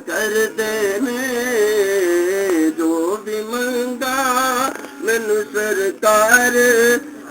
कर देने जो भी मंगा मैनू सरकार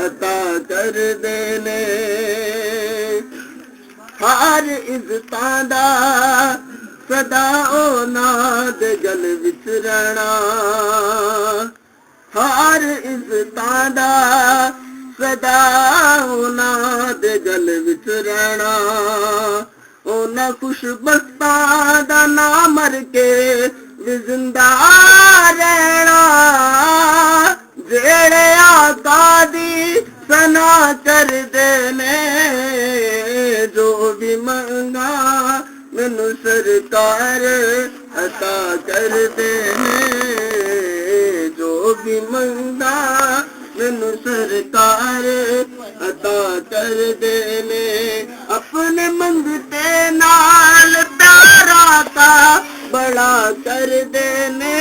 अता कर देने हर इज्जतां दा सदा ਉਹਨਾਂ ਦੇ ਗਲ ਵਿੱਚ ਰਹਿਣਾ हर इज्जतां दा सदा ਉਹਨਾਂ ਦੇ ਗਲ ਵਿੱਚ ਰਹਿਣਾ ਉਹਨਾਂ ਖੁਸ਼ਬਖਤਾਂ ਦਾ ਨਾ ਮਰ ਕੇ ਵੀ ਜ਼ਿੰਦਾ ਰਹਿਣਾ ਜਿਹੜੇ ਆਕਾ ਦੀ ਸਨਾ ਕਰਦੇ ਨੇ ਜੋ ਵੀ ਮੰਗਾ ਮੈਨੂੰ ਸਰਕਾਰ ਅਤਾ ਕਰਦੇ ਨੇ जो भी मंगा मैनू सरकार अता कर देने अपने मंगते नाल प्यारा का बड़ा कर देने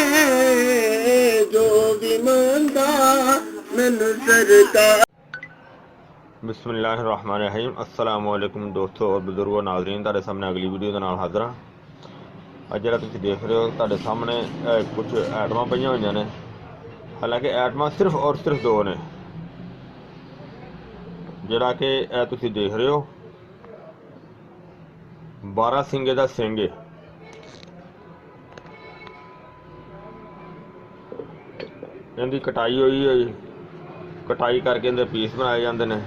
जो भी मंगा मैनू सरकार। बिस्मिल्लाहिर्रहमानिर्रहीम। अस्सलाम वालेकुम दोस्तों और बुजुर्गों नाज़रीन, तुहाडे सामने अगली वीडियो दे नाल हाज़र हां। अज जिहड़ा तुसीं देख रहे हो तुहाडे सामने कुछ आइटमां पईयां होईयां ने। हालांकि आइटमां सिर्फ और सिर्फ दो ने। जिहड़ा कि तुसीं देख रहे हो 12 सिंगे दा सिंग है। इहदी कटाई होई कटाई करके इहदे पीस बनाए जाते हैं।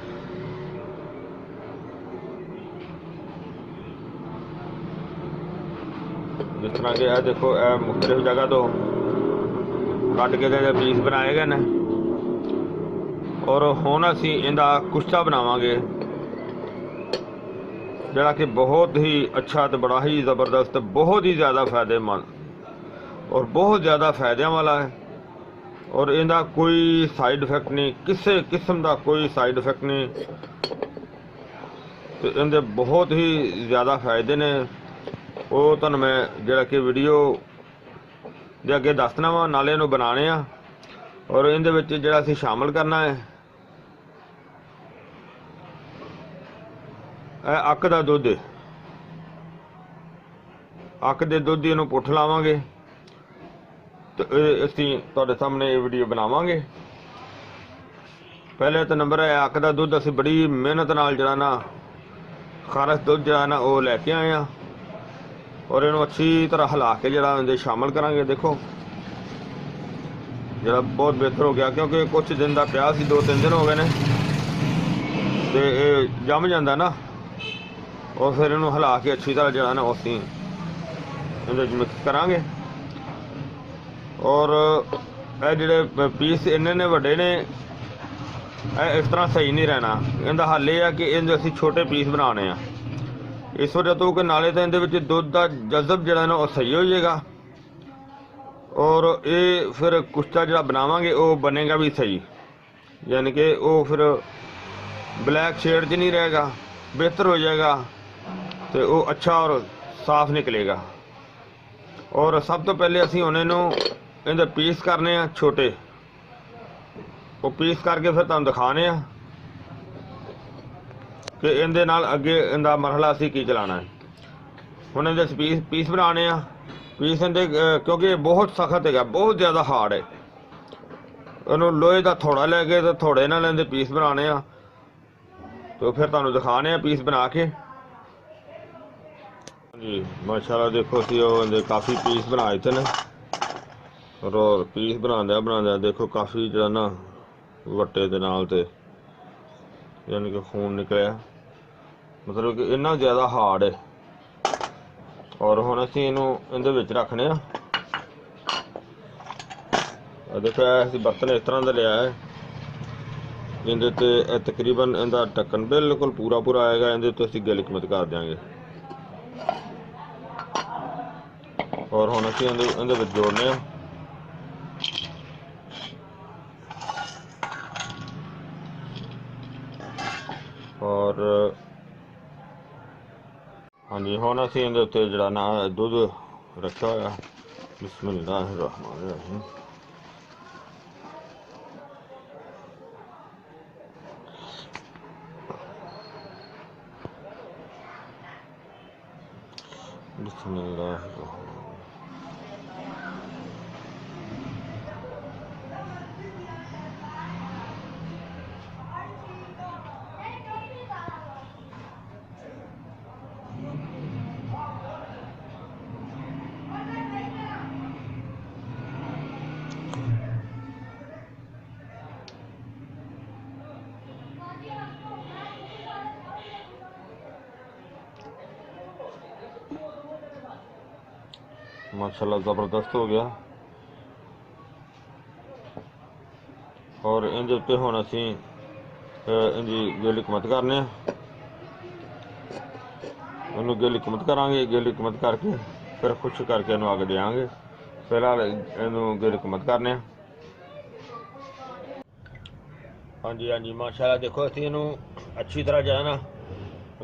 जिस तरह के देखो मुख्तलिफ जगह तो कट के पीस बनाए गए ने और हुण असीं इहदा कुश्ता बनावांगे जिहड़ा कि बहुत ही अच्छा तो बड़ा ही ज़बरदस्त, बहुत ही ज़्यादा फायदेमंद और बहुत ज़्यादा फायदे वाला है। और इहदा कोई साइड इफेक्ट नहीं, किसी किस्म का कोई साइड इफेक्ट नहीं। तो इहदे बहुत ही ज़्यादा फायदे ने। वो तुहानूं मैं जिहड़ा कि वीडियो दे अगे दसना वा, नाले इहनूं बनाने आ और इहदे विच जिहड़ा असीं शामिल करना है अक दा दुध। अक दे दुध दी इहनूं पुट्ठ लावांगे तो असीं तुहाडे सामने ये वीडियो बनावांगे। पहले तो नंबर है अक दा दुध असीं बड़ी मेहनत नाल जिहड़ा ना खारस दुध जिहड़ा ना वो लैके आए हैं और इन्हूं अच्छी तरह हिला के जिहड़ा इहदे शामिल करांगे। देखो जिहड़ा बहुत बेहतर हो गया क्योंकि कुछ दिन का पिया सी, 2-3 दिन हो गए ने तो ये जम जाता ना और फिर इन्हूं हिला के अच्छी तरह जिहड़ा ना असीं इहदे मिक्स करांगे। और ये जिहड़े पीस इन्ने ने वड्डे ने इस तरह सही नहीं रहना। इहदा हल ये है कि इहदे असीं छोटे पीस बनाने आ इस वजह तो कि नाले तो इहदे दुध का जज़ब जिहड़ा ना वो सही हो जाएगा और ये फिर कुश्ता जिहड़ा बनावांगे वो बनेगा भी सही, यानी कि वो फिर ब्लैक शेड च नहीं रहेगा, बेहतर हो जाएगा तो वो अच्छा और साफ निकलेगा। और सब तो पहले असीं हुण इहनूं इहदे पीस करने आ छोटे, वो पीस करके फिर तुहानूं दिखाने आ कि इहदे नाल अगे इहदा मरहला असीं की चलाना है। हुण इहदे पीस बनाने आ। पीस इहदे क्योंकि बहुत सख्त है, बहुत ज़्यादा हार्ड है। इहनूं लोहे का थोड़ा लैके तो थोड़े नाल इहदे पीस बनाने आ तो फिर तुहानूं दिखाने आ पीस बना के। जी माशाल्लाह देखो असीं इहदे काफ़ी पीस बना दित्ते ने और पीस बनांदे देखो काफ़ी जिहड़ा ना वट्टे दे नाल ते यानी कि खून निकलिया, मतलब कि इन्ना ज़्यादा हार्ड है। और हुण असीं इहनूं इहदे विच रखने आ। देखो असीं बर्तन इस तरह का लिया है, इहदे ते तकरीबन इहदा ढक्कन बिल्कुल पूरा आएगा। इहदे ते असीं गिलकमत कर देंगे और हुण असीं इहदे विच जोड़ने आ। और हाँ जी हुण असीं इहदे उत्ते जिहड़ा ना दुध रखा होया। बिस्मिल्लाहिर्रहमानिर्रहीम। बिस्मिल्लाह। माशाल्लाह ज़बरदस्त हो गया। और इंदे उत्ते हुण असीं इंदी गिल हिकमत करने, इनू गिल हिकमत करांगे। गिल हिकमत करके फिर खुश करके इनू अग देंगे। फिलहाल इनू गिल हिकमत करने। हाँ जी हाँ जी, माशाल्लाह देखो असीं इनू अच्छी तरह जो है ना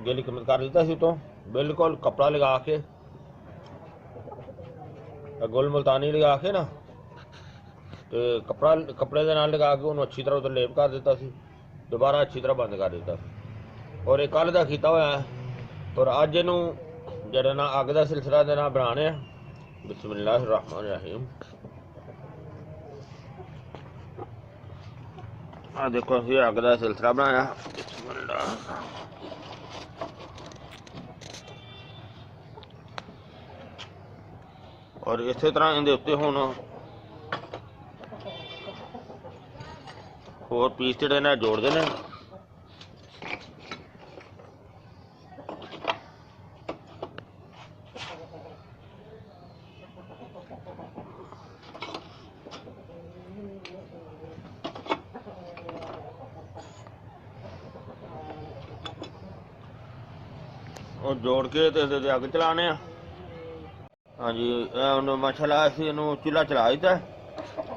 गिल हिकमत कर दिता सी। तो बिल्कुल कपड़ा लगा के, गुल मुल्तानी लगा के ना, तो कपड़े दे नाल लगा के उन्होंने अच्छी तरह उधर लेप कर दिता सी। दोबारा अच्छी तरह बंद कर दिता सी। और ये कल का किया हुआ है। और अज इनू जरा ना अग का सिलसिला दे नाल बनाने। बिस्मिल्लाह रहमान रहीम। आ देखो असीं अग का सिलसिला बनाया। और इस तरह इहदे उत्ते हुण होर पीस जिहड़े ने जोड़ देने। और जोड़ के ते अग चलाने। हाँ जी, माशाल्लाह असीं इहनूं चूल्हा चला दिता,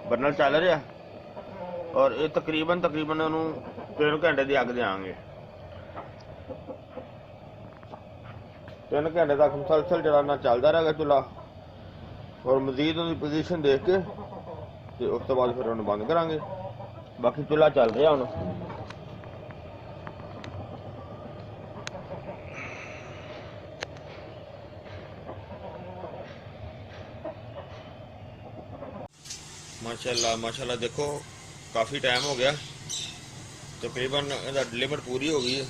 बर्नर चल रहा। और ये तकरीबन इहनूं 3 घंटे की अग देंगे। 3 घंटे तक मुसलसल जरा ना चलता रहेगा चूल्हा। और मजीद उनकी पोजीशन देख के तो उस तो बाद फिर उन्हें बंद करांगे। बाकी चूल्हा चल रहा हुण। माशाल्लाह माशाल्लाह देखो काफ़ी टाइम हो गया, तकरीबन लिमिट पूरी हो गई है।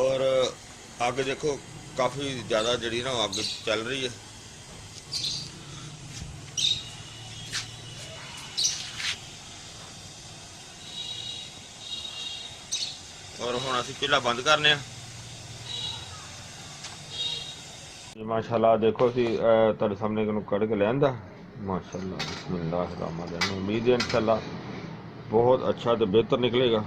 और अग देखो काफ़ी ज़्यादा जड़ी ना अग चल रही है। और हुण असीं चूल्हा बंद करने। माशाल्लाह देखो असीं तुहाडे सामने कढ़ के लिआंदा। माशाल्लाह बिस्मिल्लाह रहमान रहीम। उम्मीद है इंशाल्लाह बहुत अच्छा तो बेहतर निकलेगा।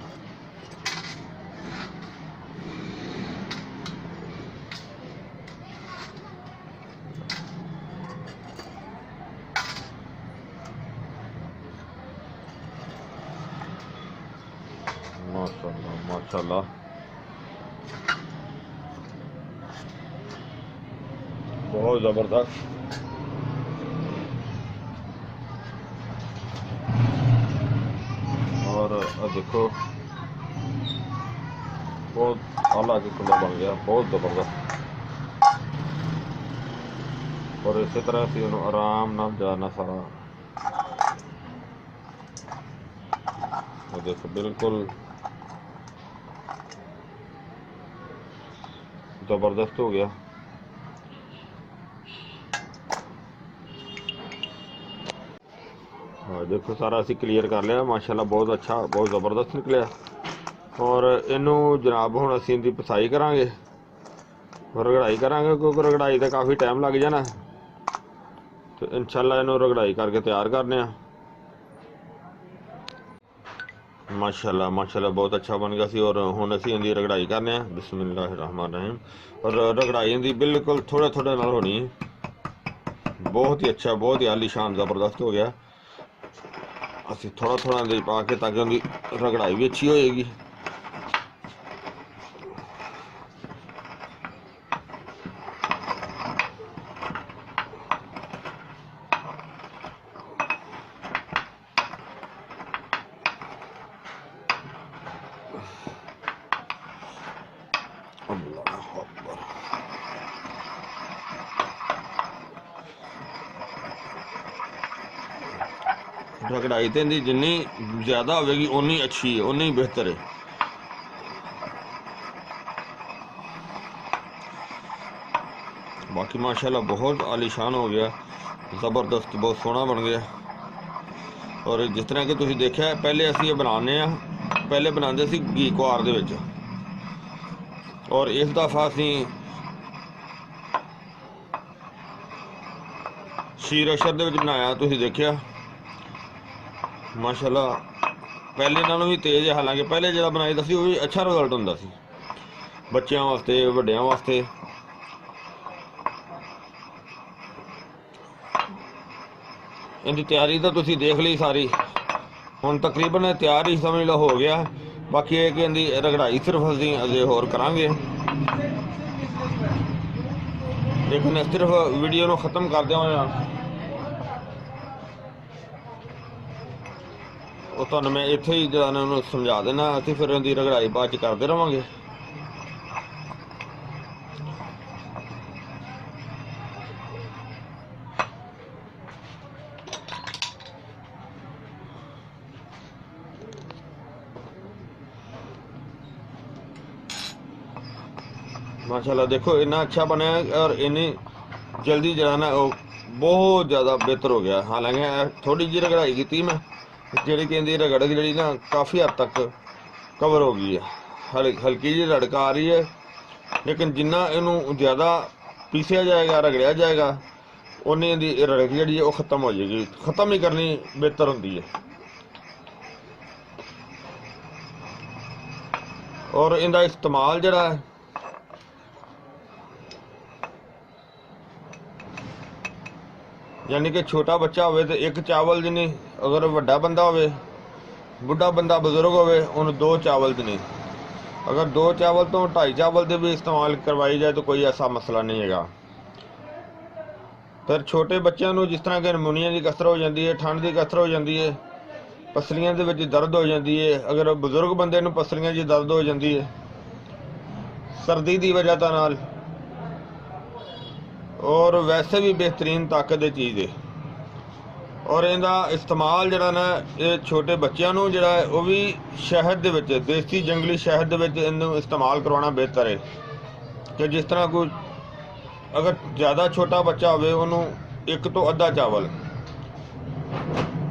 माशाल्लाह माशाल्लाह बहुत ज़बरदस्त। और देखो बहुत आला किस्म का बन गया, बहुत ज़बरदस्त। और इस तरह से उन्होंने आराम नाल जाना सारा। देखो बिल्कुल ज़बरदस्त हो गया। हाँ देखो सारा असी क्लीयर कर लिया। माशाल्लाह बहुत अच्छा, बहुत ज़बरदस्त निकलिया। और इनू जनाब हुण असीं इहदी पसाई करांगे, रगड़ाई करांगे, क्योंकि रगड़ाई का काफ़ी टाइम लग जाना। तो इंशाल्लाह इनू रगड़ाई करके तैयार करने। माशाल्लाह माशाल्लाह बहुत अच्छा बन गया सी। और हुण असीं इहदी रगड़ाई करने। बिस्मिल्लाह रहमान रहीम। और रगड़ाई इहदी बिल्कुल थोड़े थोड़े नाल होनी है। बहुत ही अच्छा, बहुत ही आलीशान ज़बरदस्त हो गया। असीं थोड़ा थोड़ा दे पा के ताकि उनकी रगड़ाई भी अच्छी होएगी। अल्लाह अकबर। रगड़ाई तो इनकी जिन्नी ज़्यादा होगी उन्नी अच्छी है, उन्नी बेहतर है। बाकी माशाल्लाह बहुत आलीशान हो गया, ज़बरदस्त, बहुत सोहना बन गया। और जिस तरह कि तुसीं देखिया पहले असीं ये बनाने आ, पहले बनाते सी घी कुआर दे विच, और इस दफ़ा असीं शीर अशर दे विच बनाया। तुसीं देखिया माशाल्लाह पहले नालों भी तेज़ है। हालांकि पहले जो बनाई सी वो भी अच्छा रिजल्ट होंदा सी बच्चों वास्ते, वड्डियां वास्ते। इनकी तैयारी तो तुसीं देख ली सारी, हुण तकरीबन तैयार ही समझ लो हो गया। बाकी है कि इनकी रगड़ाई सिर्फ असीं अजे होर करांगे, लेकिन सिर्फ वीडियो नूं खत्म कर देवां ਉਹ ਤੁਹਾਨੂੰ मैं ਇੱਥੇ ही ਜਿਹੜਾ ਨਾ ਉਹਨੂੰ समझा देना। ਅਸੀਂ फिर इनकी रगड़ाई बाद च करते रहांगे। माशाल्लाह देखो इन्ना अच्छा बनया, और इन्नी जल्दी जो ना वो बहुत ज़्यादा बेहतर हो गया। हालांकि थोड़ी जी रगड़ाई की मैं, जी कि इनकी रगड़ जी ना काफ़ी हद तक कवर हो गई है, हल्की जी रड़क आ रही है। लेकिन जिन्ना इनू ज़्यादा पीसिया जाएगा, रगड़िया जाएगा, उन्नी इनकी रड़क जी वो ख़त्म हो जाएगी। ख़त्म ही करनी बेहतर होती है। और इनका इस्तेमाल जड़ा है यानी कि छोटा बच्चा हो तो एक चावल दी नहीं, अगर वड्डा बंदा हो, बुढ़ा बंदा बुजुर्ग हो, उन्हें 2 चावल दी नहीं। अगर 2 चावल तो 2.5 चावल दे भी इस्तेमाल करवाई जाए तो कोई ऐसा मसला नहीं है। फिर छोटे बच्चों को जिस तरह के नमूनिया की कसर हो जाती है, ठंड की कसर हो जाती है, पसलियां दे विच दर्द हो जाती है, अगर बुजुर्ग बंदे नूं पसलियां च दर्द हो जाती है सर्दी की वजह तो नाल, और वैसे भी बेहतरीन ताकत की चीज़ है। और इनका इस्तेमाल जरा ना ये छोटे बच्चों को जरा है वो भी शहद दे विच, देसी जंगली शहद दे विच इन्हूं इस्तेमाल करवाना बेहतर है। कि जिस तरह कोई अगर ज़्यादा छोटा बच्चा हो, उन्होंने 1 तो आधा चावल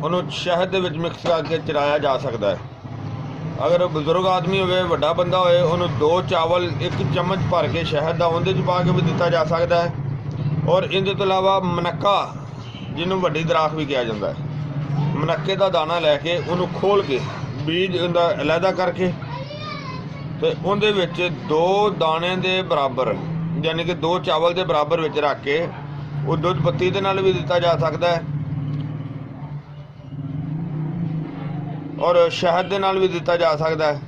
उन्होंने शहद दे विच मिक्स करके चलाया जा सकता है। अगर बुजुर्ग आदमी हो, वड्डा बंदा हो, उन्होंने 2 चावल 1 चम्मच भर के शहद का उहदे च पा के भी दिता जा सकता है। और इनके तो अलावा मनक्का, जिन्होंने वड्डी दराख भी कहा जाता है, मनक्के का दाना लैके उन्होंने खोल के बीज उनका अलहदा करके तो उहदे विच 2 दाने के बराबर यानी कि 2 चावल के बराबर विच रख के वो दुध पत्ती दे नाल भी दिता जा सकता है, और शहद के नाल भी दिता जा सकता है।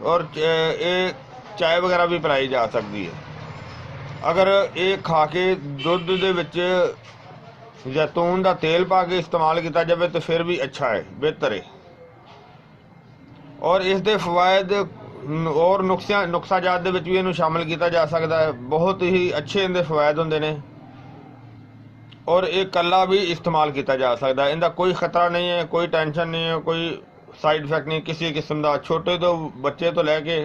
और ये चाय वगैरह भी पिलाई जा सकती है। अगर ये खा के दुध दे विच जैतून का तेल पा के इस्तेमाल किया जाए तो फिर भी अच्छा है, बेहतर है। और इसके फवायद और नुकसाजात दे विच भी इनू शामिल किया जा सकता है। बहुत ही अच्छे इनके फवायद होंदे ने, और ये कला भी इस्तेमाल किया जा सकता है। इनका कोई खतरा नहीं है, कोई टेंशन नहीं है, कोई साइड इफेक्ट नहीं किसी किस्म का। छोटे तो बच्चे तो लैके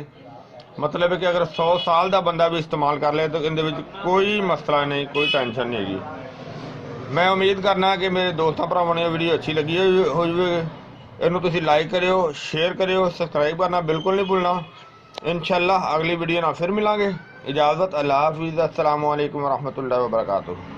मतलब है कि अगर 100 साल का बंदा भी इस्तेमाल कर ले तो इनके कोई मसला नहीं, कोई टेंशन नहीं हैगी। मैं उम्मीद करना कि मेरे दोस्तों भरावां ने वीडियो अच्छी लगी हो इनू तुसीं लाइक करियो, शेयर करियो, सबसक्राइब करना बिल्कुल नहीं भूलना। इंशाअल्लाह अगली वीडियो ना फिर मिलांगे। इजाज़त, अल्लाह हाफिज़, अस्सलामु अलैकुम वरहमतुल्लाहि वबरकातुहू।